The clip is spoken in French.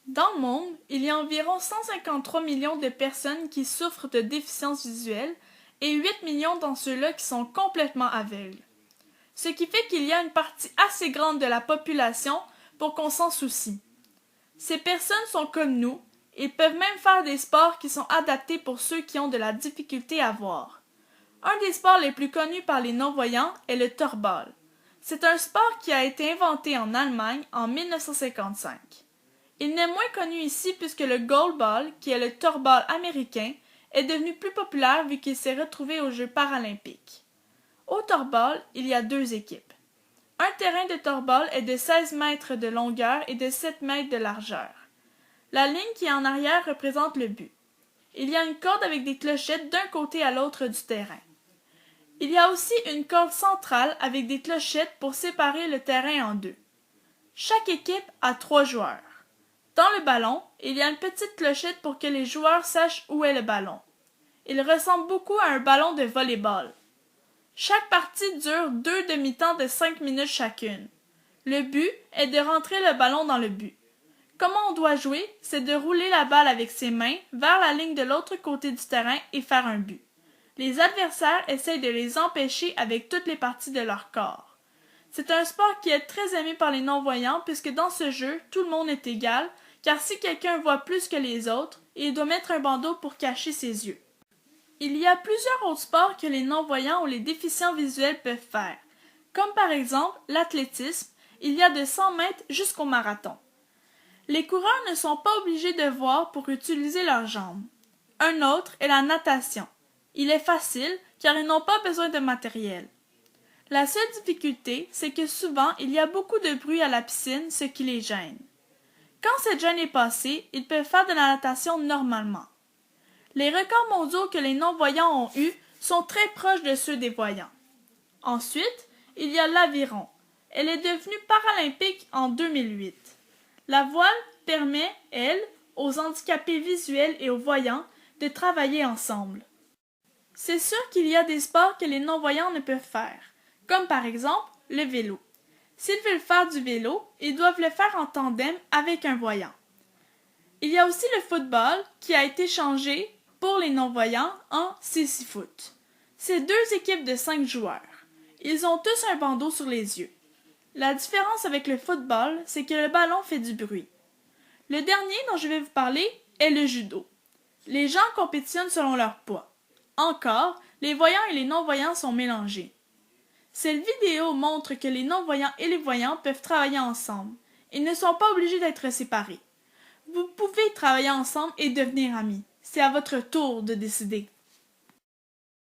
Dans le monde, il y a environ 153 millions de personnes qui souffrent de déficience visuelle et 8 millions dans ceux-là qui sont complètement aveugles. Ce qui fait qu'il y a une partie assez grande de la population pour qu'on s'en soucie. Ces personnes sont comme nous et peuvent même faire des sports qui sont adaptés pour ceux qui ont de la difficulté à voir. Un des sports les plus connus par les non-voyants est le torbal. C'est un sport qui a été inventé en Allemagne en 1955. Il n'est moins connu ici puisque le goalball, qui est le torbal américain, est devenu plus populaire vu qu'il s'est retrouvé aux Jeux paralympiques. Au torbal, il y a deux équipes. Un terrain de torbal est de 16 mètres de longueur et de 7 mètres de largeur. La ligne qui est en arrière représente le but. Il y a une corde avec des clochettes d'un côté à l'autre du terrain. Il y a aussi une corde centrale avec des clochettes pour séparer le terrain en deux. Chaque équipe a 3 joueurs. Dans le ballon, il y a une petite clochette pour que les joueurs sachent où est le ballon. Il ressemble beaucoup à un ballon de volley-ball. Chaque partie dure 2 demi-temps de 5 minutes chacune. Le but est de rentrer le ballon dans le but. Comment on doit jouer, c'est de rouler la balle avec ses mains vers la ligne de l'autre côté du terrain et faire un but. Les adversaires essayent de les empêcher avec toutes les parties de leur corps. C'est un sport qui est très aimé par les non-voyants puisque dans ce jeu, tout le monde est égal, car si quelqu'un voit plus que les autres, il doit mettre un bandeau pour cacher ses yeux. Il y a plusieurs autres sports que les non-voyants ou les déficients visuels peuvent faire, comme par exemple l'athlétisme, il y a de 100 mètres jusqu'au marathon. Les coureurs ne sont pas obligés de voir pour utiliser leurs jambes. Un autre est la natation. Il est facile car ils n'ont pas besoin de matériel. La seule difficulté, c'est que souvent il y a beaucoup de bruit à la piscine, ce qui les gêne. Quand cette gêne est passée, ils peuvent faire de la natation normalement. Les records mondiaux que les non-voyants ont eus sont très proches de ceux des voyants. Ensuite, il y a l'aviron. Elle est devenue paralympique en 2008. La voile permet, elle, aux handicapés visuels et aux voyants de travailler ensemble. C'est sûr qu'il y a des sports que les non-voyants ne peuvent faire, comme par exemple le vélo. S'ils veulent faire du vélo, ils doivent le faire en tandem avec un voyant. Il y a aussi le football qui a été changé pour les non-voyants en sissi-foot. C'est 2 équipes de 5 joueurs. Ils ont tous un bandeau sur les yeux. La différence avec le football, c'est que le ballon fait du bruit. Le dernier dont je vais vous parler est le judo. Les gens compétitionnent selon leur poids. Encore, les voyants et les non-voyants sont mélangés. Cette vidéo montre que les non-voyants et les voyants peuvent travailler ensemble. Ils ne sont pas obligés d'être séparés. Vous pouvez travailler ensemble et devenir amis. C'est à votre tour de décider.